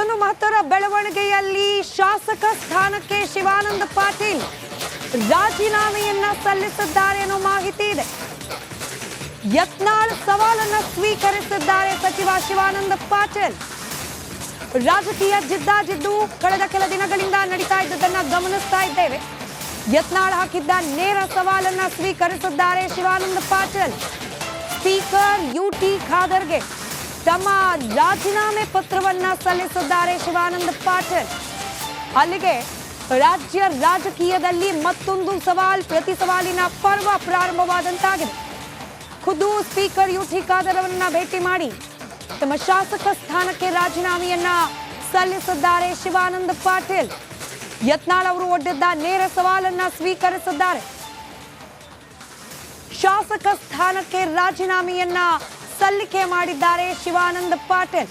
ಮತ್ತೊಂದು ಮಹತ್ವದ ಬೆಳವಣಿಗೆಯಲ್ಲಿ ಶಾಸಕ ಸ್ಥಾನಕ್ಕೆ ಶಿವಾನಂದ ಪಾಟೀಲ್ ರಾಜೀನಾಮೆಯನ್ನ ಸಲ್ಲಿಸಿದ್ದಾರೆ ಅನ್ನೋ ಮಾಹಿತಿ ಇದೆ. ಯತ್ನಾಳ್ ಸವಾಲನ್ನ ಸ್ವೀಕರಿಸಿದ್ದಾರೆ ಸಚಿವ ಶಿವಾನಂದ ಪಾಟೀಲ್. ರಾಜಕೀಯ ಜಿದ್ದಾಜಿದ್ದು ಕಳೆದ ಕೆಲ ದಿನಗಳಿಂದ ನಡೀತಾ ಇದ್ದದನ್ನ ಗಮನಿಸ್ತಾ ಇದ್ದೇವೆ. ಯತ್ನಾಳ್ ಹಾಕಿದ್ದ ನೇರ ಸವಾಲನ್ನ ಸ್ವೀಕರಿಸಿದ್ದಾರೆ ಶಿವಾನಂದ ಪಾಟೀಲ್. ಸ್ಪೀಕರ್ ಯುಟಿ ಖಾದರ್ಗೆ ತಮ್ಮ ರಾಜೀನಾಮೆ ಪತ್ರವನ್ನ ಸಲ್ಲಿಸಿದ್ದಾರೆ ಶಿವಾನಂದ ಪಾಟೀಲ್. ಅಲ್ಲಿಗೆ ರಾಜ್ಯ ರಾಜಕೀಯದಲ್ಲಿ ಮತ್ತೊಂದು ಪ್ರತಿ ಸವಾಲಿನ ಪರ್ವ ಪ್ರಾರಂಭವಾದಂತಾಗಿದೆ. ಖುದ್ದು ಸ್ಪೀಕರ್ ಯುಟಿ ಖಾದರ್ ಅವರನ್ನ ಭೇಟಿ ಮಾಡಿ ತಮ್ಮ ಶಾಸಕ ಸ್ಥಾನಕ್ಕೆ ರಾಜೀನಾಮೆಯನ್ನ ಸಲ್ಲಿಸಿದ್ದಾರೆ ಶಿವಾನಂದ ಪಾಟೀಲ್. ಯತ್ನಾಳ್ ಅವರು ಒಡ್ಡಿದ್ದ ನೇರ ಸವಾಲನ್ನ ಸ್ವೀಕರಿಸಿದ್ದಾರೆ. ಶಾಸಕ ಸ್ಥಾನಕ್ಕೆ ರಾಜೀನಾಮೆಯನ್ನ ಸಲ್ಲಿಕೆ ಮಾಡಿದ್ದಾರೆ ಶಿವಾನಂದ ಪಾಟೀಲ್.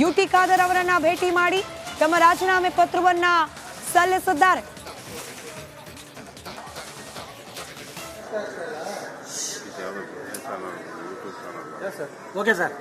ಯುಟಿ ಖಾದರ್ ಅವರನ್ನ ಭೇಟಿ ಮಾಡಿ ತಮ್ಮ ರಾಜೀನಾಮೆ ಪತ್ರವನ್ನ ಸಲ್ಲಿಸಿದ್ದಾರೆ. Okay sir.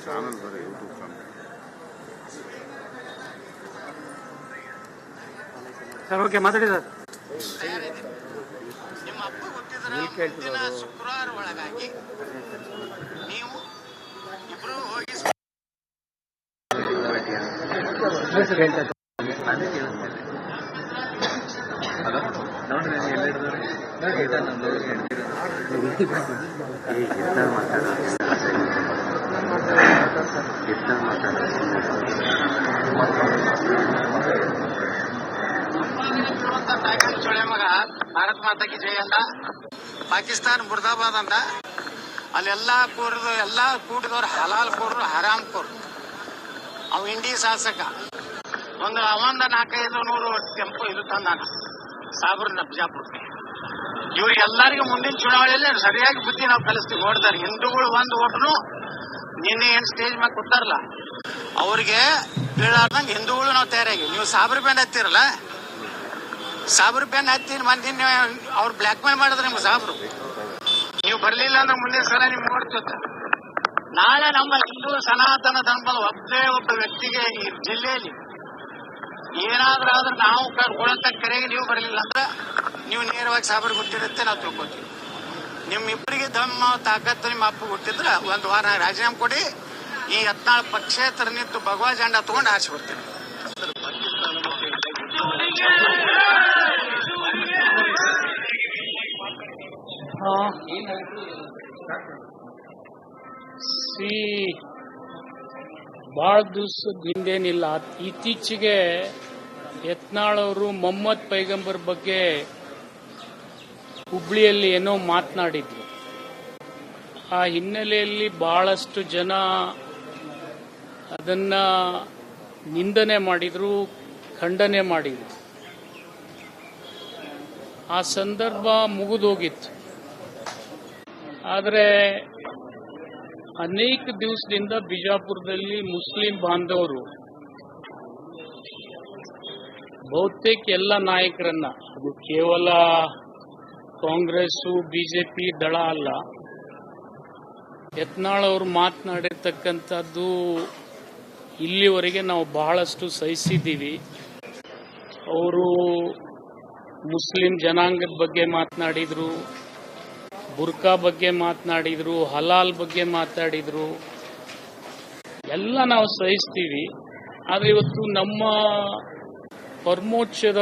ಚಾನಲ್ ಬರೀ ಯೂಟ್ಯೂಬ್ ಚಾನಲ್ ಸರ್. ಓಕೆ, ಮಾತಾಡಿ ಸರ್. ನಿಮ್ಮ ಅಪ್ಪ ಗೊತ್ತಿದ್ರೆ ಶುಕ್ರವಾರ ಒಳಗಾಗಿ ನೀವು ಇಬ್ರು ಹೋಗಿ ಚೊಳೆ ಮಗ ಭಾರತ್ ಮಾತಾ ಕಿ ಜೈ ಅಂತ, ಪಾಕಿಸ್ತಾನ ಮುರ್ದಾಬಾದ್ ಅಂತ, ಅಲ್ಲೆಲ್ಲಾ ಕೂಡಿದವ್ರು ಹಲಾಲ್ ಕೋರ್ರು, ಹರಾಮ್ ಕೋರ್ರು. ಅವ್ ಇಂಡಿ ಶಾಸಕ ಒಂದು 400-500 ಟೆಂಪೋ ಇದು ತಂದಾನ ಸಾಬ್ರನ್ನ ಬಿಜಾಪುರಕ್ಕೆ. ಇವ್ರಿಗೆಲ್ಲರಿಗೂ ಮುಂದಿನ ಚುನಾವಣೆಯಲ್ಲಿ ಸರಿಯಾಗಿ ಬುದ್ಧಿ ನಾವು ಕಲಿಸ್ತೀವಿ. ನೋಡ್ತಾರೆ ಹಿಂದೂಗಳು ಒಂದು ಓಟ್ನು ನಿನ್ನೆ ಏನ್ ಸ್ಟೇಜ್ ಮ್ಯಾಗ ಕೂತಾರಲ್ಲ ಅವ್ರಿಗೆ ಬೀಳಾರ್ದಂಗೆ ಹಿಂದೂಗಳು ನಾವು ತಯಾರಾಗಿ. ನೀವು ಸಾಬ್ರ ಬ್ಯಾಂಡ್ ಹತ್ತಿರಲ್ಲ, ಸಾಬ್ರ ಬ್ಯಾಂಡ್ ಹತ್ತಿ ಮಂದಿ ಅವ್ರು ಬ್ಲ್ಯಾಕ್ ಮೇಲ್ ಮಾಡಿದ್ರೆ ನಿಮ್ಗೆ ಸಾಬ್ರು ನೀವು ಬರ್ಲಿಲ್ಲ ಅಂದ್ರೆ ಮುಂದಿನ ಸಲ ನಿಮ್ಗೆ ನೋಡ್ತಿತ್ತ. ನಾಳೆ ನಮ್ಮ ಹಿಂದೂ ಸನಾತನ ಧರ್ಮದ ಒಬ್ಬ ವ್ಯಕ್ತಿಗೆ ಈ ಜಿಲ್ಲೆಯಲ್ಲಿ ಏನಾದ್ರೂ ಆದ್ರೆ ನಾವು ಕೊಡಂತ ಕರೆಗೆ ನೀವು ಬರಲಿಲ್ಲ ಅಂದ್ರೆ ನೀವು ನೇರವಾಗಿ ಸಾಬ್ರ ಗೊತ್ತಿರುತ್ತೆ, ನಾವು ತಿಳ್ಕೊತೀವಿ. ನಿಮ್ಮಿಬ್ಬರಿಗೆ ದಮ್ಮ ತಾಕತ್ತು ನಿಮ್ಮ ಅಪ್ಪ ಹುಟ್ಟಿದ್ರೆ ಒಂದು ವಾರ ರಾಜೀನಾಮೆ ಕೊಡಿ, ಈ ಯತ್ನಾಳ್ ಪಕ್ಷೇತರ ನಿಂತು ಭಗವಾ ಜೆಂಡಾ ತಗೊಂಡು ಆಚೆ ಬರ್ತೀನಿ. ಬಹಳ ದಿವಸದ ಹಿಂದೇನಿಲ್ಲ, ಇತ್ತೀಚೆಗೆ ಯತ್ನಾಳ್ ಅವರು ಮೊಹಮ್ಮದ್ ಪೈಗಂಬರ್ ಬಗ್ಗೆ ಹುಬ್ಳಿಯಲ್ಲಿ ಏನೋ ಮಾತನಾಡಿದ್ರು. ಆ ಹಿನ್ನೆಲೆಯಲ್ಲಿ ಬಹಳಷ್ಟು ಜನ ಅದನ್ನ ನಿಂದನೆ ಮಾಡಿದ್ರು, ಖಂಡನೆ ಮಾಡಿದ್ರು. ಆ ಸಂದರ್ಭ ಮುಗಿದೋಗಿತ್ತು. ಆದರೆ ಅನೇಕ ದಿವಸದಿಂದ ಬಿಜಾಪುರದಲ್ಲಿ ಮುಸ್ಲಿಂ ಬಾಂಧವರು ಬಹುತೇಕ ಎಲ್ಲ ನಾಯಕರನ್ನ, ಅದು ಕೇವಲ ಕಾಂಗ್ರೆಸ್ ಬಿಜೆಪಿ ದಳ ಅಲ್ಲ, ಯತ್ನಾಳ್ ಅವರು ಮಾತನಾಡಿರ್ತಕ್ಕಂಥದ್ದು ಇಲ್ಲಿವರೆಗೆ ನಾವು ಬಹಳಷ್ಟು ಸಹಿಸಿದ್ದೀವಿ. ಅವರು ಮುಸ್ಲಿಂ ಜನಾಂಗದ ಬಗ್ಗೆ ಮಾತನಾಡಿದ್ರು, ಬುರ್ಕಾ ಬಗ್ಗೆ ಮಾತನಾಡಿದ್ರು, ಹಲಾಲ್ ಬಗ್ಗೆ ಮಾತಾಡಿದ್ರು, ಎಲ್ಲ ನಾವು ಸಹಿಸ್ತೀವಿ. ಆದರೆ ಇವತ್ತು ನಮ್ಮ ಪರಮೋಚ್ಚದ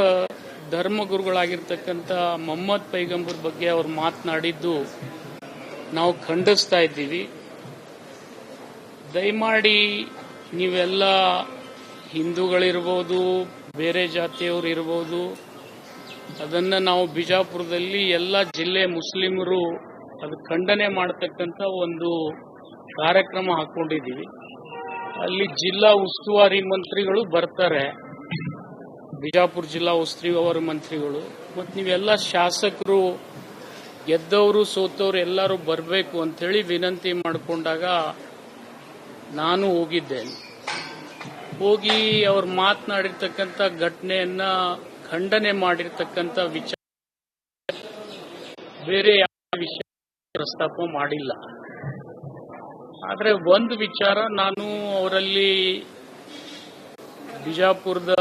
ಧರ್ಮಗುರುಗಳಾಗಿರ್ತಕ್ಕಂಥ ಮೊಹಮ್ಮದ್ ಪೈಗಂಬರ್ ಬಗ್ಗೆ ಅವರು ಮಾತನಾಡಿದ್ದು ನಾವು ಖಂಡಿಸ್ತಾ ಇದ್ದೀವಿ. ದಯಮಾಡಿ ನೀವೆಲ್ಲ ಹಿಂದೂಗಳಿರ್ಬೋದು, ಬೇರೆ ಜಾತಿಯವರು ಇರ್ಬೋದು, ಅದನ್ನು ನಾವು ಬಿಜಾಪುರದಲ್ಲಿ ಎಲ್ಲ ಜಿಲ್ಲೆ ಮುಸ್ಲಿಮರು ಅದು ಖಂಡನೆ ಮಾಡತಕ್ಕಂಥ ಒಂದು ಕಾರ್ಯಕ್ರಮ ಹಾಕೊಂಡಿದ್ದೀವಿ. ಅಲ್ಲಿ ಜಿಲ್ಲಾ ಉಸ್ತುವಾರಿ ಮಂತ್ರಿಗಳು ಬರ್ತಾರೆ, ಬಿಜಾಪುರ ಜಿಲ್ಲಾ ಉಸ್ತುವಾರಿ ಮಂತ್ರಿಗಳು, ಮತ್ತು ನೀವೆಲ್ಲ ಶಾಸಕರು ಗೆದ್ದವರು ಸೋತವರು ಎಲ್ಲರೂ ಬರಬೇಕು ಅಂಥೇಳಿ ವಿನಂತಿ ಮಾಡಿಕೊಂಡಾಗ ನಾನು ಹೋಗಿದ್ದೇನೆ. ಹೋಗಿ ಅವ್ರು ಮಾತನಾಡಿರ್ತಕ್ಕಂಥ ಘಟನೆಯನ್ನ ಖಂಡನೆ ಮಾಡಿರ್ತಕ್ಕಂಥ ವಿಚಾರ ಬೇರೆ ಯಾವ ವಿಷಯ ಪ್ರಸ್ತಾಪ ಮಾಡಿಲ್ಲ. ಆದರೆ ಒಂದು ವಿಚಾರ ನಾನು ಅವರಲ್ಲಿ ಬಿಜಾಪುರದ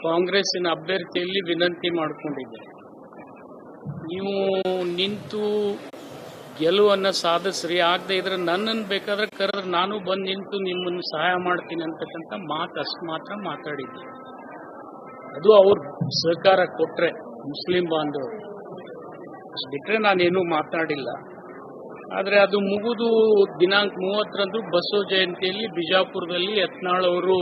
ಕಾಂಗ್ರೆಸ್ಸಿನ ಅಭ್ಯರ್ಥಿಯಲ್ಲಿ ವಿನಂತಿ ಮಾಡಿಕೊಂಡಿದ್ದೆ. ನೀವು ನಿಂತು ಗೆಲುವನ್ನು ಸಾಧಿಸ್ರಿ, ಆಗದೆ ಇದ್ರೆ ನನ್ನನ್ನು ಬೇಕಾದ್ರೆ ಕರೆದ್ರೆ ನಾನು ಬಂದು ನಿಂತು ನಿಮ್ಮನ್ನು ಸಹಾಯ ಮಾಡ್ತೀನಿ ಅಂತಕ್ಕಂಥ ಮಾತು ಅಷ್ಟು ಮಾತ್ರ ಮಾತಾಡಿದ್ದೆ. ಅದು ಅವ್ರು ಸಹಕಾರ ಕೊಟ್ರೆ ಮುಸ್ಲಿಂ ಬಾಂಧವರು, ಅಷ್ಟು ಬಿಟ್ರೆ ನಾನೇನು ಮಾತನಾಡಿಲ್ಲ. ಆದರೆ ಅದು ಮುಗಿದು ದಿನಾಂಕ 30ರಂದು ಬಸವ ಜಯಂತಿಯಲ್ಲಿ ಬಿಜಾಪುರದಲ್ಲಿ ಯತ್ನಾಳ್ ಅವರು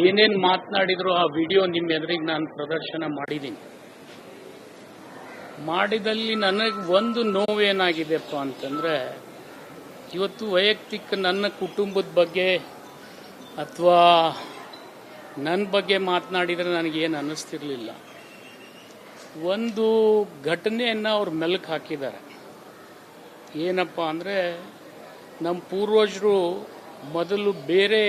ಏನೇನು ಮಾತನಾಡಿದ್ರು ಆ ವಿಡಿಯೋ ನಿಮ್ಮ ಎದುರಿಗೆ ನಾನು ಪ್ರದರ್ಶನ ಮಾಡಿದ್ದೀನಿ. ಮಾಡಿದಲ್ಲಿ ನನಗೆ ಒಂದು ನೋವೇನಾಗಿದೆಪ್ಪ ಅಂತಂದ್ರೆ, ಇವತ್ತು ವೈಯಕ್ತಿಕ ನನ್ನ ಕುಟುಂಬದ ಬಗ್ಗೆ ಅಥವಾ ನನ್ನ ಬಗ್ಗೆ ಮಾತನಾಡಿದರೆ ನನಗೇನು ಅನ್ನಿಸ್ತಿರ್ಲಿಲ್ಲ. ಒಂದು ಘಟನೆಯನ್ನು ಅವ್ರು ಮೆಲುಕು ಹಾಕಿದ್ದಾರೆ. ಏನಪ್ಪ ಅಂದರೆ, ನಮ್ಮ ಪೂರ್ವಜರು ಮೊದಲು ಬೇರೆ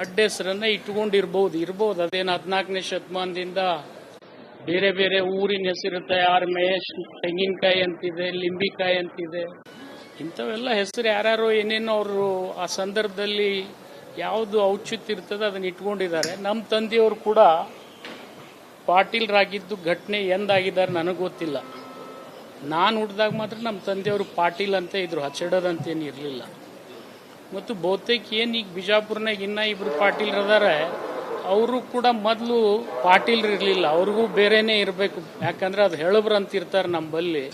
ಅಡ್ಡೆಸರನ್ನು ಇಟ್ಕೊಂಡಿರ್ಬೋದು. ಅದೇನು 14ನೇ ಶತಮಾನದಿಂದ ಬೇರೆ ಬೇರೆ ಊರಿನ ಹೆಸರು ತಯಾರು ಮಹೇಶ್ ತೆಂಗಿನಕಾಯಿ ಅಂತಿದೆ, ಲಿಂಬಿಕಾಯಿ ಅಂತಿದೆ, ಇಂಥವೆಲ್ಲ ಹೆಸರು ಯಾರ್ಯಾರೋ ಏನೇನೋ ಅವರು ಆ ಸಂದರ್ಭದಲ್ಲಿ ಯಾವುದು ಔಚಿತ್ಯ ಇರ್ತದೆ ಅದನ್ನು ಇಟ್ಕೊಂಡಿದ್ದಾರೆ. ನಮ್ಮ ತಂದೆಯವರು ಕೂಡ ಪಾಟೀಲ್ರಾಗಿದ್ದು ಘಟನೆ ಎಂದಾಗಿದ್ದಾರೆ ನನಗೆ ಗೊತ್ತಿಲ್ಲ. ನಾನು ಹುಟ್ಟಿದಾಗ ಮಾತ್ರ ನಮ್ಮ ತಂದೆಯವರು ಪಾಟೀಲ್ ಅಂತ ಇದ್ರು, ಹಚ್ಚಡೋದಂತೇನು ಇರಲಿಲ್ಲ. ಮತ್ತು ಬಹುತೇಕ ಏನು ಈಗ ಬಿಜಾಪುರ್ನಾಗ ಇನ್ನೂ ಇಬ್ಬರು ಪಾಟೀಲ್ರದಾರೆ, ಅವರು ಕೂಡ ಮೊದಲು ಪಾಟೀಲ್ರಿರಲಿಲ್ಲ, ಅವ್ರಿಗೂ ಬೇರೆನೇ ಇರಬೇಕು. ಯಾಕಂದ್ರೆ ಅದು ಹೇಳಬ್ರು ಅಂತ ಇರ್ತಾರೆ ನಮ್ಮಲ್ಲಿ,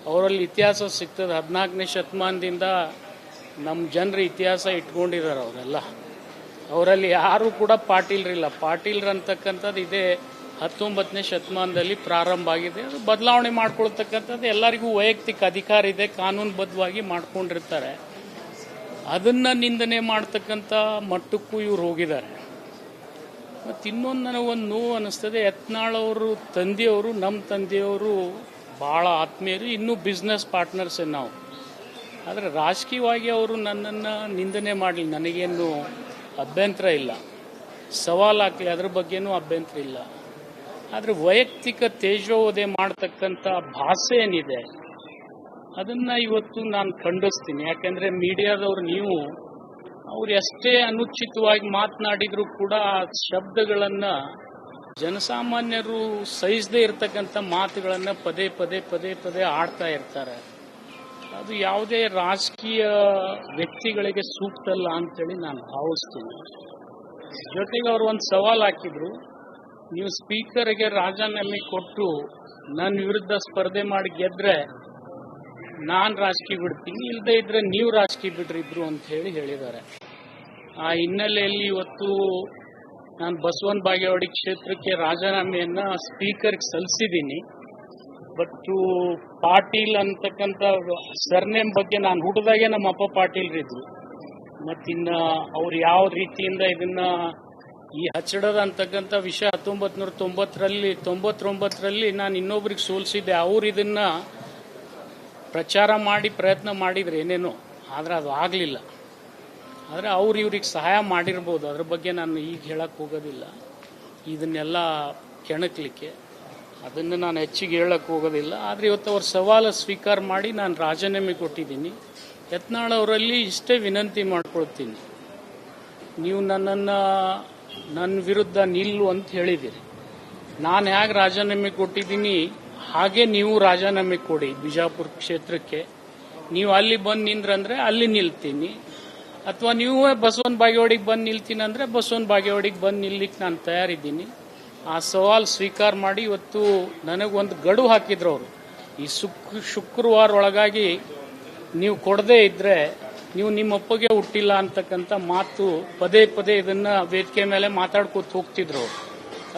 ಅವರಲ್ಲಿ ಇತಿಹಾಸ ಸಿಗ್ತದೆ. 14ನೇ ಶತಮಾನದಿಂದ ನಮ್ಮ ಜನರ ಇತಿಹಾಸ ಇಟ್ಕೊಂಡಿದ್ದಾರೆ ಅವರೆಲ್ಲ. ಅವರಲ್ಲಿ ಯಾರು ಕೂಡ ಪಾಟೀಲ್ರಿಲ್ಲ. ಪಾಟೀಲ್ರು ಅಂತಕ್ಕಂಥದ್ದು ಇದೇ 19ನೇ ಶತಮಾನದಲ್ಲಿ ಪ್ರಾರಂಭ ಆಗಿದೆ. ಅದು ಬದಲಾವಣೆ ಮಾಡ್ಕೊಳ್ತಕ್ಕಂಥದ್ದು ಎಲ್ಲರಿಗೂ ವೈಯಕ್ತಿಕ ಅಧಿಕಾರ ಇದೆ, ಕಾನೂನುಬದ್ಧವಾಗಿ ಮಾಡ್ಕೊಂಡಿರ್ತಾರೆ. ಅದನ್ನ ನಿಂದನೆ ಮಾಡ್ತಕ್ಕಂಥ ಮಟ್ಟಕ್ಕೂ ಇವ್ರು ಹೋಗಿದ್ದಾರೆ. ಮತ್ತು ಇನ್ನೊಂದು ನನಗೊಂದು ನೋವು ಅನ್ನಿಸ್ತದೆ, ಯತ್ನಾಳ್ ಅವರು ತಂದೆಯವರು ನಮ್ಮ ತಂದೆಯವರು ಭಾಳ ಆತ್ಮೀಯರು, ಇನ್ನೂ ಬಿಸ್ನೆಸ್ ಪಾರ್ಟ್ನರ್ಸೇ ನಾವು. ಆದರೆ ರಾಜಕೀಯವಾಗಿ ಅವರು ನನ್ನನ್ನು ನಿಂದನೆ ಮಾಡಲಿ, ನನಗೇನು ಅಭ್ಯಂತರ ಇಲ್ಲ, ಸವಾಲು ಹಾಕಲಿ, ಅದ್ರ ಬಗ್ಗೆನೂ ಅಭ್ಯಂತರ ಇಲ್ಲ. ಆದರೆ ವೈಯಕ್ತಿಕ ತೇಜೋವಧೆ ಮಾಡ್ತಕ್ಕಂಥ ಭಾಷೆ ಏನಿದೆ ಅದನ್ನು ಇವತ್ತು ನಾನು ಖಂಡಿಸ್ತೀನಿ. ಯಾಕೆಂದರೆ ಮೀಡಿಯಾದವರು ನೀವು ಅವ್ರು ಎಷ್ಟೇ ಅನುಚಿತವಾಗಿ ಮಾತನಾಡಿದ್ರು ಕೂಡ ಆ ಶಬ್ದಗಳನ್ನು ಜನಸಾಮಾನ್ಯರು ಸಹಿಸದೇ ಇರತಕ್ಕಂಥ ಮಾತುಗಳನ್ನು ಪದೇ ಪದೇ ಪದೇ ಪದೇ ಆಡ್ತಾ ಇರ್ತಾರೆ. ಅದು ಯಾವುದೇ ರಾಜಕೀಯ ವ್ಯಕ್ತಿಗಳಿಗೆ ಸೂಕ್ತ ಅಲ್ಲ ಅಂತೇಳಿ ನಾನು ಭಾವಿಸ್ತೀನಿ. ಜೊತೆಗೆ ಅವರು ಒಂದು ಸವಾಲು ಹಾಕಿದ್ರು, ನೀವು ಸ್ಪೀಕರ್ಗೆ ರಾಜೀನಾಮೆ ಕೊಟ್ಟು ನನ್ನ ವಿರುದ್ಧ ಸ್ಪರ್ಧೆ ಮಾಡಿ ಗೆದ್ರೆ ನಾನು ರಾಜಕೀಯ ಬಿಡ್ತೀನಿ, ಇಲ್ಲದೆ ಇದ್ರೆ ನೀವು ರಾಜಕೀಯ ಬಿಡ್ರಿ ಇಬ್ರು ಅಂತ ಹೇಳಿದ್ದಾರೆ. ಆ ಹಿನ್ನೆಲೆಯಲ್ಲಿ ಇವತ್ತು ನಾನು ಬಸವನ ಬಾಗೇವಾಡಿ ಕ್ಷೇತ್ರಕ್ಕೆ ರಾಜೀನಾಮೆಯನ್ನ ಸ್ಪೀಕರ್ಗೆ ಸಲ್ಲಿಸಿದ್ದೀನಿ. ಬಟ್ ಪಾಟೀಲ್ ಅಂತಕ್ಕಂಥ ಸರ್ನೇಮ್ ಬಗ್ಗೆ ನಾನು ಹುಟ್ಟಿದಾಗೆ ನಮ್ಮ ಅಪ್ಪ ಪಾಟೀಲ್ರಿದ್ರು. ಮತ್ತಿನ್ನ ಅವ್ರು ಯಾವ ರೀತಿಯಿಂದ ಇದನ್ನ ಈ ಹಚ್ಚಡದ ಅಂತಕ್ಕಂಥ ವಿಷಯ 1999ರಲ್ಲಿ ನಾನು ಇನ್ನೊಬ್ರಿಗೆ ಸೋಲಿಸಿದ್ದೆ. ಅವ್ರು ಇದನ್ನ ಪ್ರಚಾರ ಮಾಡಿ ಪ್ರಯತ್ನ ಮಾಡಿದ್ರೆ ಏನೇನೋ, ಆದರೆ ಅದು ಆಗಲಿಲ್ಲ. ಆದರೆ ಅವ್ರು ಇವ್ರಿಗೆ ಸಹಾಯ ಮಾಡಿರ್ಬೋದು, ಅದ್ರ ಬಗ್ಗೆ ನಾನು ಈಗ ಹೇಳಕ್ಕೆ ಹೋಗೋದಿಲ್ಲ. ಇದನ್ನೆಲ್ಲ ಕೆಣಕಲಿಕ್ಕೆ ಅದನ್ನು ನಾನು ಹೆಚ್ಚಿಗೆ ಹೇಳಕ್ಕೆ ಹೋಗೋದಿಲ್ಲ. ಆದರೆ ಇವತ್ತು ಅವ್ರ ಸವಾಲು ಸ್ವೀಕಾರ ಮಾಡಿ ನಾನು ರಾಜೀನಾಮೆ ಕೊಟ್ಟಿದ್ದೀನಿ. ಯತ್ನಾಳ್ ಅವರಲ್ಲಿ ಇಷ್ಟೇ ವಿನಂತಿ ಮಾಡ್ಕೊಳ್ತೀನಿ, ನೀವು ನನ್ನ ವಿರುದ್ಧ ನಿಲ್ಲು ಅಂತ ಹೇಳಿದ್ದೀರಿ. ನಾನು ಹೇಗೆ ರಾಜೀನಾಮೆ ಕೊಟ್ಟಿದ್ದೀನಿ ಹಾಗೆ ನೀವು ರಾಜೀನಾಮೆ ಕೊಡಿ ಬಿಜಾಪುರ ಕ್ಷೇತ್ರಕ್ಕೆ. ನೀವು ಅಲ್ಲಿ ಬಂದು ನಿಂದ್ರಂದ್ರೆ ಅಲ್ಲಿ ನಿಲ್ತೀನಿ, ಅಥವಾ ನೀವು ಬಸವನ ಬಾಗೇವಾಡಿಗೆ ಬಂದು ನಿಲ್ತೀನಿ ಅಂದರೆ ಬಸವನ ಬಾಗೇವಾಡಿಗೆ ಬಂದು ನಿಲ್ಲಿಕ್ಕೆ ನಾನು ತಯಾರಿದ್ದೀನಿ. ಆ ಸವಾಲು ಸ್ವೀಕಾರ ಮಾಡಿ ಇವತ್ತು ನನಗೊಂದು ಗಡುವು ಹಾಕಿದ್ರು ಅವರು. ಈ ಶುಕ್ರವಾರ ಒಳಗಾಗಿ ನೀವು ಕೊಡದೇ ಇದ್ರೆ ನೀವು ನಿಮ್ಮ ಅಪ್ಪಗೆ ಹುಟ್ಟಿಲ್ಲ ಅಂತಕ್ಕಂಥ ಮಾತು ಪದೇ ಪದೇ ಇದನ್ನ ವೇದಿಕೆ ಮೇಲೆ ಮಾತಾಡ್ಕೊತ ಹೋಗ್ತಿದ್ರು.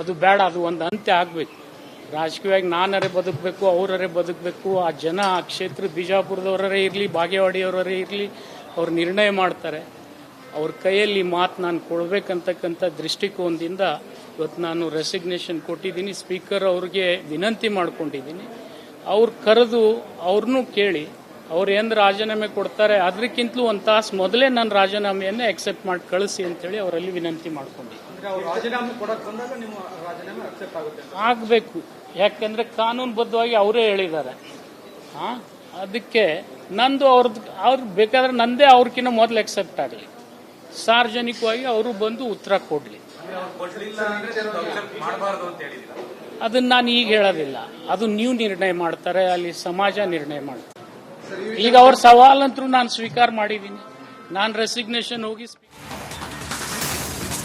ಅದು ಬೇಡ, ಅದು ಒಂದು ಅಂತ್ಯ ಆಗಬೇಕು. ರಾಜಕೀಯವಾಗಿ ನಾನರೇ ಬದುಕಬೇಕು, ಅವರೇ ಬದುಕಬೇಕು. ಆ ಜನ ಆ ಕ್ಷೇತ್ರ ಬಿಜಾಪುರದವರೇ ಇರಲಿ, ಬಾಗೇವಾಡಿಯವರೇ ಇರಲಿ, ಅವ್ರು ನಿರ್ಣಯ ಮಾಡ್ತಾರೆ. ಅವ್ರ ಕೈಯಲ್ಲಿ ಮಾತು ನಾನು ಕೊಡಬೇಕಂತಕ್ಕಂಥ ದೃಷ್ಟಿಕೋನದಿಂದ ಇವತ್ತು ನಾನು ರೆಸಿಗ್ನೇಷನ್ ಕೊಟ್ಟಿದ್ದೀನಿ. ಸ್ಪೀಕರ್ ಅವ್ರಿಗೆ ವಿನಂತಿ ಮಾಡ್ಕೊಂಡಿದ್ದೀನಿ, ಅವ್ರು ಕರೆದು ಅವ್ರನ್ನೂ ಕೇಳಿ ಅವ್ರು ಏನು ರಾಜೀನಾಮೆ ಕೊಡ್ತಾರೆ ಅದಕ್ಕಿಂತಲೂ ಒಂದು ತಾಸು ಮೊದಲೇ ನನ್ನ ರಾಜೀನಾಮೆಯನ್ನು ಅಕ್ಸೆಪ್ಟ್ ಮಾಡಿ ಕಳಿಸಿ ಅಂತೇಳಿ ಅವರಲ್ಲಿ ವಿನಂತಿ ಮಾಡ್ಕೊಂಡಿದ್ದೆ. ಆಗಬೇಕು, ಯಾಕೆಂದ್ರೆ ಕಾನೂನುಬದ್ಧವಾಗಿ ಅವರೇ ಹೇಳಿದ್ದಾರೆ. ಅದಕ್ಕೆ ನಂದು ಅವ್ರು ಬೇಕಾದ್ರೆ ನಂದೇ ಅವ್ರಕ್ಕಿಂತ ಮೊದಲು ಅಕ್ಸೆಪ್ಟ್ ಆಗಲಿ, ಸಾರ್ವಜನಿಕವಾಗಿ ಅವರು ಬಂದು ಉತ್ತರ ಕೊಡ್ಲಿ. ಅದನ್ನ ನಾನು ಈಗ ಹೇಳೋದಿಲ್ಲ, ಅದು ನೀವು ನಿರ್ಣಯ ಮಾಡ್ತಾರೆ, ಅಲ್ಲಿ ಸಮಾಜ ನಿರ್ಣಯ ಮಾಡ್ತಾರೆ. ಈಗ ಅವ್ರ ಸವಾಲಂತರೂ ನಾನು ಸ್ವೀಕಾರ ಮಾಡಿದ್ದೀನಿ. ನಾನು ರೆಸಿಗ್ನೇಷನ್ ಹೋಗಿ